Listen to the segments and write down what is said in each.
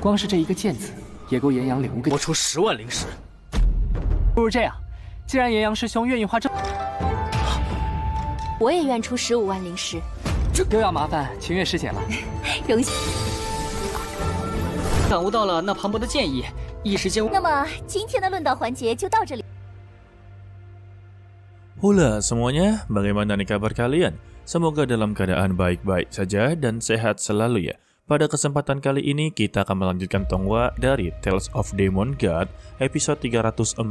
光是这一个剑字，也够岩阳领悟个。我出10万灵石。不如这样，既然岩阳师兄愿意花这，我也愿出15万灵石。又要麻烦秦月师姐了。荣幸。感悟到了那磅礴的剑意，一时间。那么今天的论道环节就到这里。Hula semuanya, bagaimana nih kabar kalian? Semoga dalam keadaan baik-baik saja dan sehat selalu ya. Pada kesempatan kali ini kita akan melanjutkan tongwa dari Tales of Demon God episode 343,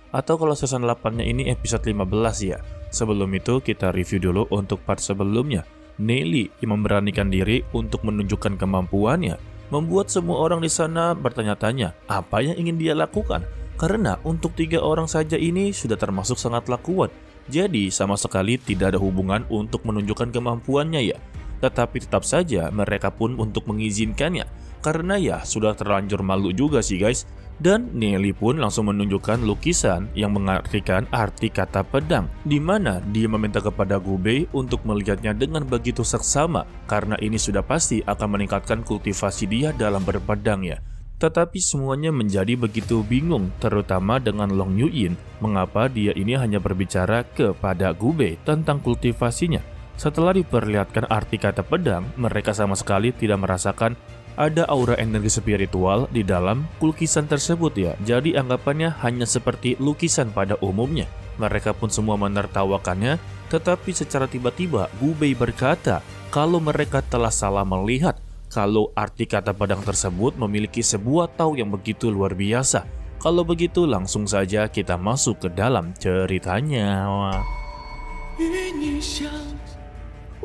atau kalau season 8-nya ini episode 15 ya. Sebelum itu kita review dulu untuk part sebelumnya. Nelly yang memberanikan diri untuk menunjukkan kemampuannya membuat semua orang di sana bertanya-tanya apa yang ingin dia lakukan. Karena untuk 3 orang saja ini sudah termasuk sangatlah kuat. Jadi sama sekali tidak ada hubungan untuk menunjukkan kemampuannya ya. Tetapi tetap saja mereka pun untuk mengizinkannya. Karena ya sudah terlanjur malu juga sih guys. Dan Nelly pun langsung menunjukkan lukisan yang mengartikan arti kata pedang, di mana dia meminta kepada Gubei untuk melihatnya dengan begitu seksama, karena ini sudah pasti akan meningkatkan kultivasi dia dalam berpedang ya. Tetapi semuanya menjadi begitu bingung, terutama dengan Long Yuyin, mengapa dia ini hanya berbicara kepada Gubei tentang kultivasinya. Setelah diperlihatkan arti kata pedang, mereka sama sekali tidak merasakan ada aura energi spiritual di dalam lukisan tersebut ya. Jadi anggapannya hanya seperti lukisan pada umumnya. Mereka pun semua menertawakannya, tetapi secara tiba-tiba Gubei berkata kalau mereka telah salah melihat, kalau arti kata pedang tersebut memiliki sebuah tahu yang begitu luar biasa. Kalau begitu langsung saja kita masuk ke dalam ceritanya.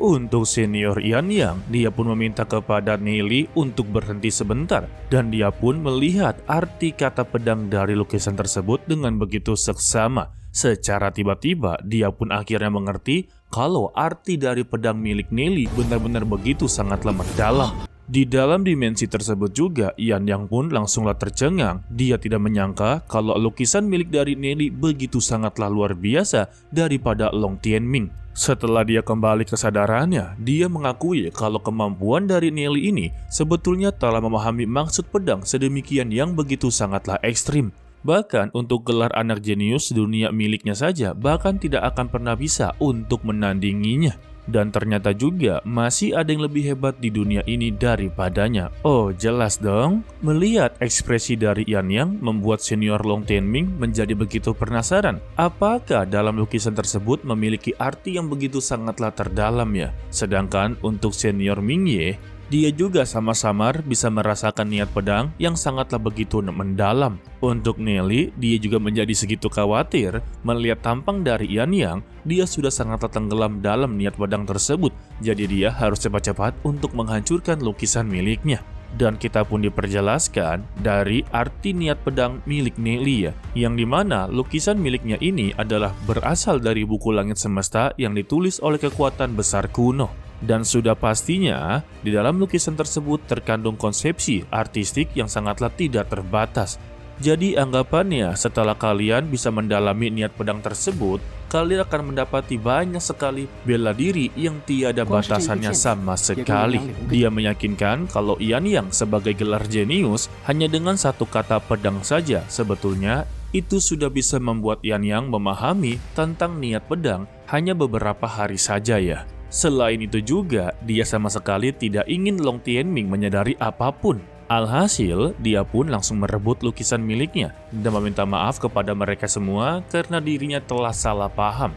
Untuk senior Yan Yang, dia pun meminta kepada Nelly untuk berhenti sebentar. Dan dia pun melihat arti kata pedang dari lukisan tersebut dengan begitu seksama. Secara tiba-tiba, dia pun akhirnya mengerti kalau arti dari pedang milik Nelly benar-benar begitu sangatlah mendalam. Di dalam dimensi tersebut juga, Yan Yang pun langsunglah tercengang. Dia tidak menyangka kalau lukisan milik dari Nelly begitu sangatlah luar biasa daripada Long Tianming. Setelah dia kembali kesadarannya, dia mengakui kalau kemampuan dari Nelly ini sebetulnya telah memahami maksud pedang sedemikian yang begitu sangatlah ekstrim. Bahkan untuk gelar anak jenius dunia miliknya saja bahkan tidak akan pernah bisa untuk menandinginya. Dan ternyata juga masih ada yang lebih hebat di dunia ini daripadanya. Oh jelas dong. Melihat ekspresi dari Yan Yang membuat senior Long Tianming menjadi begitu penasaran. Apakah dalam lukisan tersebut memiliki arti yang begitu sangatlah terdalam ya. Sedangkan untuk senior Mingye, dia juga sama-sama bisa merasakan niat pedang yang sangatlah begitu mendalam. Untuk Nelly, dia juga menjadi segitu khawatir melihat tampang dari Yan Yang. Dia sudah sangatlah tenggelam dalam niat pedang tersebut. Jadi dia harus cepat-cepat untuk menghancurkan lukisan miliknya. Dan kita pun diperjelaskan dari arti niat pedang milik Nelly ya, yang dimana lukisan miliknya ini adalah berasal dari buku Langit Semesta yang ditulis oleh kekuatan besar kuno. Dan sudah pastinya di dalam lukisan tersebut terkandung konsepsi artistik yang sangatlah tidak terbatas. Jadi anggapannya setelah kalian bisa mendalami niat pedang tersebut, kalian akan mendapati banyak sekali bela diri yang tiada batasannya sama sekali. Dia meyakinkan kalau Yan Yang sebagai gelar jenius hanya dengan satu kata pedang saja sebetulnya itu sudah bisa membuat Yan Yang memahami tentang niat pedang hanya beberapa hari saja ya. Selain itu juga, dia sama sekali tidak ingin Long Tianming menyadari apapun. Alhasil, dia pun langsung merebut lukisan miliknya dan meminta maaf kepada mereka semua karena dirinya telah salah paham.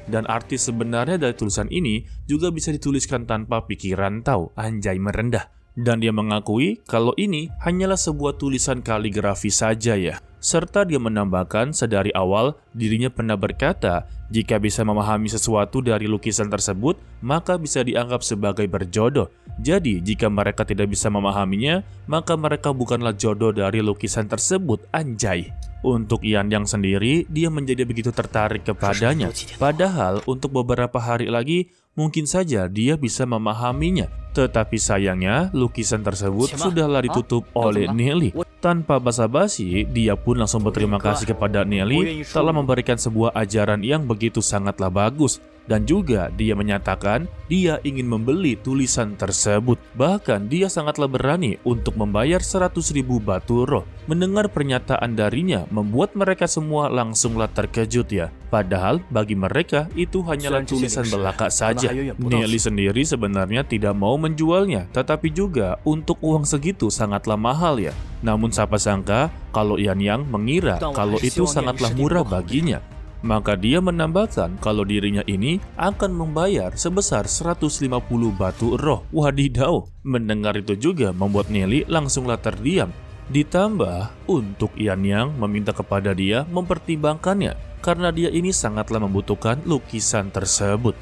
Dan arti sebenarnya dari tulisan ini juga bisa dituliskan tanpa pikiran tahu, anjay merendah. Dan dia mengakui kalau ini hanyalah sebuah tulisan kaligrafi saja ya. Serta dia menambahkan sedari awal dirinya pernah berkata jika bisa memahami sesuatu dari lukisan tersebut maka bisa dianggap sebagai berjodoh. Jadi jika mereka tidak bisa memahaminya maka mereka bukanlah jodoh dari lukisan tersebut, anjay. Untuk Yan Yang sendiri dia menjadi begitu tertarik kepadanya. Padahal untuk beberapa hari lagi mungkin saja dia bisa memahaminya. Tetapi sayangnya lukisan tersebut sudahlah ditutup oleh Nelly. Tanpa basa-basi, dia pun langsung berterima kasih kepada Nelly telah memberikan sebuah ajaran yang begitu sangatlah bagus. Dan juga dia menyatakan dia ingin membeli tulisan tersebut. Bahkan dia sangatlah berani untuk membayar 100.000 batu roh. Mendengar pernyataan darinya membuat mereka semua langsunglah terkejut ya. Padahal bagi mereka itu hanyalah tulisan belaka saja. Nelly sendiri sebenarnya tidak mau menjualnya, tetapi juga untuk uang segitu sangatlah mahal ya. Namun siapa sangka kalau Yan Yang mengira kalau itu sangatlah murah baginya. Maka dia menambahkan kalau dirinya ini akan membayar sebesar 150 batu roh. Wadidaw, mendengar itu juga membuat Nelly langsunglah terdiam. Ditambah untuk Yan Yang meminta kepada dia mempertimbangkannya karena dia ini sangatlah membutuhkan lukisan tersebut.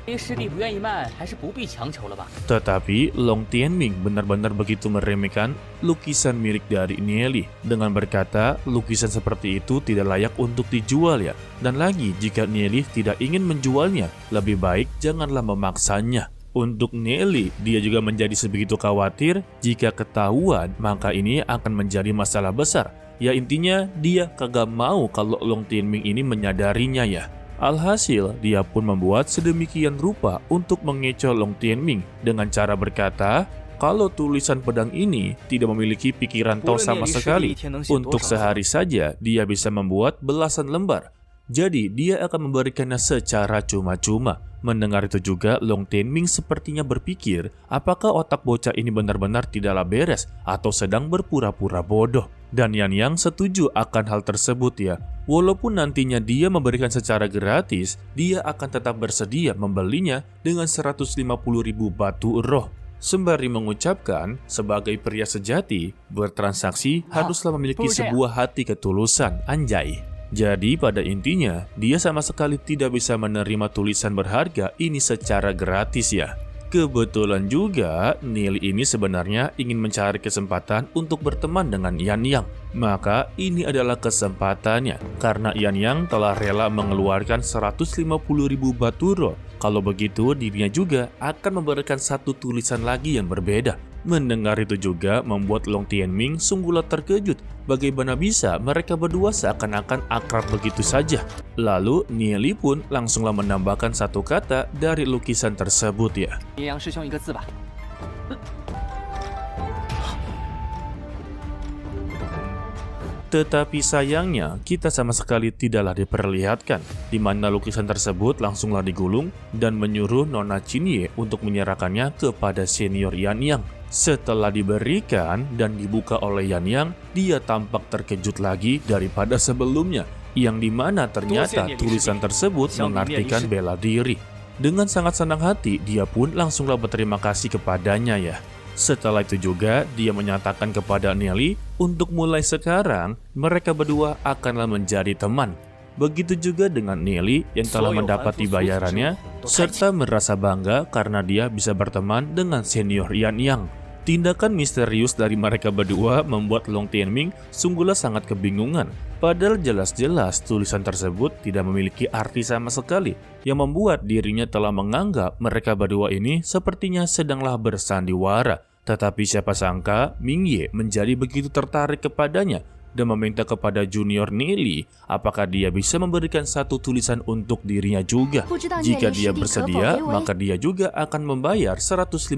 Tetapi Long Tianming benar-benar begitu meremehkan lukisan milik dari Nelly dengan berkata lukisan seperti itu tidak layak untuk dijual ya. Dan lagi jika Nelly tidak ingin menjualnya, lebih baik janganlah memaksanya. Untuk Nelly, dia juga menjadi sebegitu khawatir jika ketahuan maka ini akan menjadi masalah besar. Ya intinya dia kagak mau kalau Long Tianming ini menyadarinya ya. Alhasil dia pun membuat sedemikian rupa untuk mengecoh Long Tianming dengan cara berkata kalau tulisan pedang ini tidak memiliki pikiran tahu sama sekali. Untuk sehari saja dia bisa membuat belasan lembar. Jadi dia akan memberikannya secara cuma-cuma. Mendengar itu juga Long Tianming sepertinya berpikir apakah otak bocah ini benar-benar tidaklah beres atau sedang berpura-pura bodoh. Dan Yan Yang setuju akan hal tersebut ya. Walaupun nantinya dia memberikan secara gratis, dia akan tetap bersedia membelinya dengan 150.000 batu roh. Sembari mengucapkan, sebagai pria sejati, bertransaksi haruslah memiliki sebuah hati ketulusan, anjay. Jadi pada intinya, dia sama sekali tidak bisa menerima tulisan berharga ini secara gratis ya. Kebetulan juga, Nelly ini sebenarnya ingin mencari kesempatan untuk berteman dengan Yan Yang. Maka ini adalah kesempatannya, karena Yan Yang telah rela mengeluarkan 150.000 batu roh. Kalau begitu, dirinya juga akan memberikan satu tulisan lagi yang berbeda. Mendengar itu juga membuat Long Tianming sungguhlah terkejut. Bagaimana bisa mereka berdua seakan-akan akrab begitu saja. Lalu Nelly pun langsunglah menambahkan satu kata dari lukisan tersebut ya. Tetapi sayangnya kita sama sekali tidaklah diperlihatkan, di mana lukisan tersebut langsunglah digulung dan menyuruh Nona Cinye untuk menyerahkannya kepada senior Yan Yang. Setelah diberikan dan dibuka oleh Yan Yang, dia tampak terkejut lagi daripada sebelumnya, yang dimana ternyata tulisan tersebut mengartikan bela diri. Dengan sangat senang hati, dia pun langsunglah berterima kasih kepadanya ya. Setelah itu juga, dia menyatakan kepada Nelly untuk mulai sekarang, mereka berdua akanlah menjadi teman. Begitu juga dengan Nelly yang telah mendapati bayarannya, serta merasa bangga karena dia bisa berteman dengan senior Yan Yang. Tindakan misterius dari mereka berdua membuat Long Tianming sungguhlah sangat kebingungan. Padahal jelas-jelas tulisan tersebut tidak memiliki arti sama sekali, yang membuat dirinya telah menganggap mereka berdua ini sepertinya sedanglah bersandiwara. Tetapi siapa sangka Mingye menjadi begitu tertarik kepadanya dan meminta kepada junior Nelly apakah dia bisa memberikan satu tulisan untuk dirinya juga. Jika dia bersedia, maka dia juga akan membayar 150.000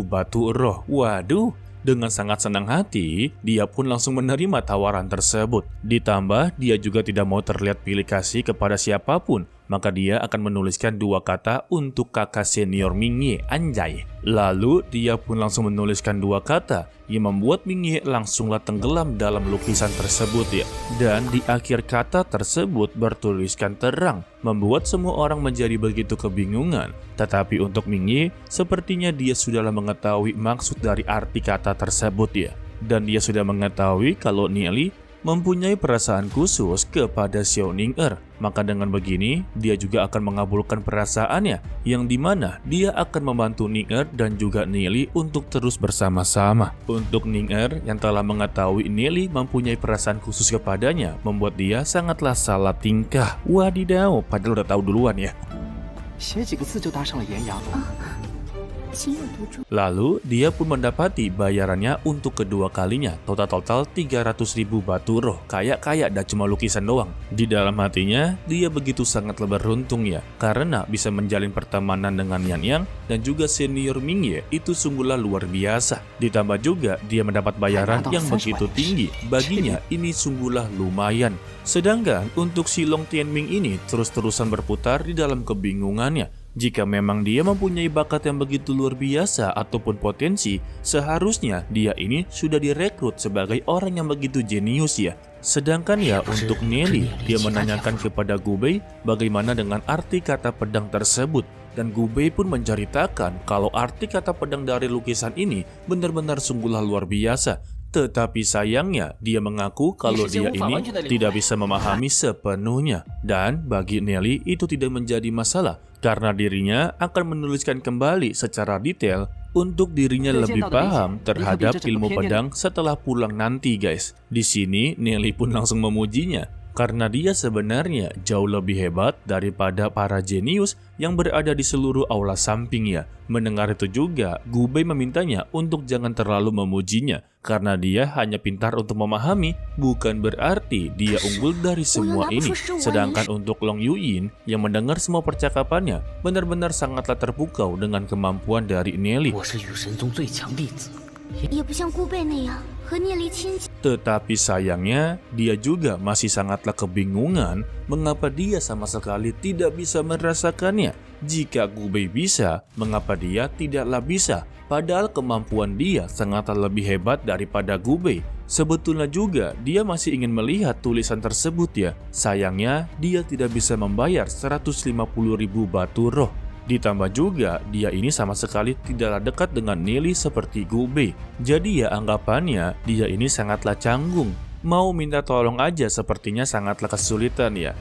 batu roh. Waduh, dengan sangat senang hati, dia pun langsung menerima tawaran tersebut. Ditambah, dia juga tidak mau terlihat pilih kasih kepada siapapun, maka dia akan menuliskan dua kata untuk kakak senior Mingye, anjay. Lalu, dia pun langsung menuliskan dua kata yang membuat Mingye langsunglah tenggelam dalam lukisan tersebut ya. Dan di akhir kata tersebut bertuliskan terang, membuat semua orang menjadi begitu kebingungan. Tetapi untuk Mingye, sepertinya dia sudahlah mengetahui maksud dari arti kata tersebut ya. Dan dia sudah mengetahui kalau Nelly mempunyai perasaan khusus kepada Xiao Ning-er. Maka dengan begini, dia juga akan mengabulkan perasaannya, yang dimana dia akan membantu Ning-er dan juga Nelly untuk terus bersama-sama. Untuk Ning-er yang telah mengetahui Nelly mempunyai perasaan khusus kepadanya, membuat dia sangatlah salah tingkah. Wadidaw, padahal udah tahu duluan ya. 情有独钟。 Lalu dia pun mendapati bayarannya untuk kedua kalinya, total 300.000 batu roh. Kayak dah cuma lukisan doang. Di dalam hatinya dia begitu sangatlah beruntung ya, karena bisa menjalin pertemanan dengan Yan Yang dan juga senior Mingye itu sungguhlah luar biasa. Ditambah juga dia mendapat bayaran yang begitu tinggi. Baginya ini sungguhlah lumayan. Sedangkan untuk si Long Tianming ini terus-terusan berputar di dalam kebingungannya. Jika memang dia mempunyai bakat yang begitu luar biasa ataupun potensi, seharusnya dia ini sudah direkrut sebagai orang yang begitu jenius ya. Sedangkan ya untuk Nelly, dia menanyakan kepada Gubei bagaimana dengan arti kata pedang tersebut. Dan Gubei pun menceritakan kalau arti kata pedang dari lukisan ini benar-benar sungguhlah luar biasa. Tetapi sayangnya dia mengaku kalau dia ini tidak bisa memahami sepenuhnya. Dan bagi Nelly itu tidak menjadi masalah karena dirinya akan menuliskan kembali secara detail untuk dirinya lebih paham terhadap ilmu pedang setelah pulang nanti guys. Di sini Nelly pun langsung memujinya karena dia sebenarnya jauh lebih hebat daripada para jenius yang berada di seluruh aula sampingnya. Mendengar itu juga, Gubei memintanya untuk jangan terlalu memujinya karena dia hanya pintar untuk memahami, bukan berarti dia unggul dari semua ini. Sedangkan untuk Long Yuyin yang mendengar semua percakapannya, benar-benar sangatlah terpukau dengan kemampuan dari Nelly. Tetapi sayangnya, dia juga masih sangatlah kebingungan mengapa dia sama sekali tidak bisa merasakannya. Jika Gubei bisa, mengapa dia tidaklah bisa? Padahal kemampuan dia sangatlah lebih hebat daripada Gubei. Sebetulnya juga dia masih ingin melihat tulisan tersebut ya. Sayangnya dia tidak bisa membayar 150.000 batu roh. Ditambah juga dia ini sama sekali tidaklah dekat dengan Nelly seperti Gubei. Jadi ya anggapannya dia ini sangatlah canggung. Mau minta tolong aja sepertinya sangatlah kesulitan ya.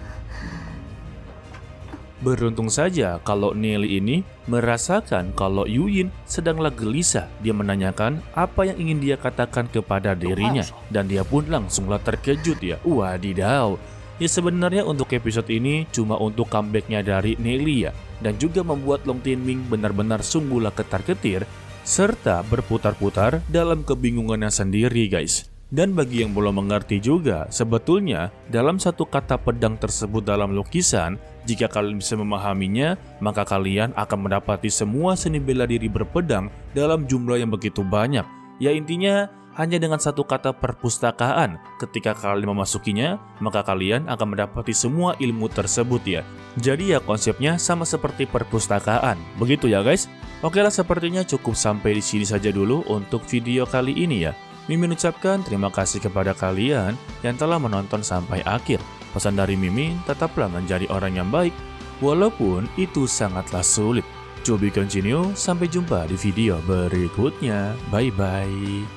Beruntung saja kalau Nelly ini merasakan kalau Yuyin sedanglah gelisah. Dia menanyakan apa yang ingin dia katakan kepada dirinya. Dan dia pun langsunglah terkejut ya. Wadidaw. Ya sebenarnya untuk episode ini cuma untuk comebacknya dari Nelly ya. Dan juga membuat Long Tianming benar-benar sungguhlah ketar-ketir serta berputar-putar dalam kebingungannya sendiri guys. Dan bagi yang belum mengerti juga, sebetulnya dalam satu kata pedang tersebut dalam lukisan, jika kalian bisa memahaminya, maka kalian akan mendapati semua seni bela diri berpedang dalam jumlah yang begitu banyak. Ya intinya, hanya dengan satu kata perpustakaan, ketika kalian memasukinya, maka kalian akan mendapati semua ilmu tersebut ya. Jadi ya konsepnya sama seperti perpustakaan. Begitu ya guys. Oke lah sepertinya cukup sampai di sini saja dulu untuk video kali ini ya. Mimin ucapkan terima kasih kepada kalian yang telah menonton sampai akhir. Pesan dari Mimin, tetaplah menjadi orang yang baik, walaupun itu sangatlah sulit. To be continue, sampai jumpa di video berikutnya. Bye-bye.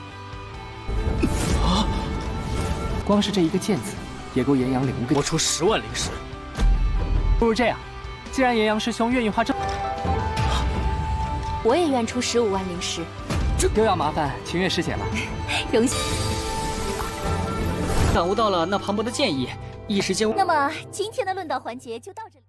光是这一个剑子，也够炎阳领悟个。我出10万灵石。不如这样，既然炎阳师兄愿意花这，我也愿出15万灵石。又要麻烦秦月师姐了。荣幸。感悟到了那庞博的建议，一时间。那么今天的论道环节就到这里。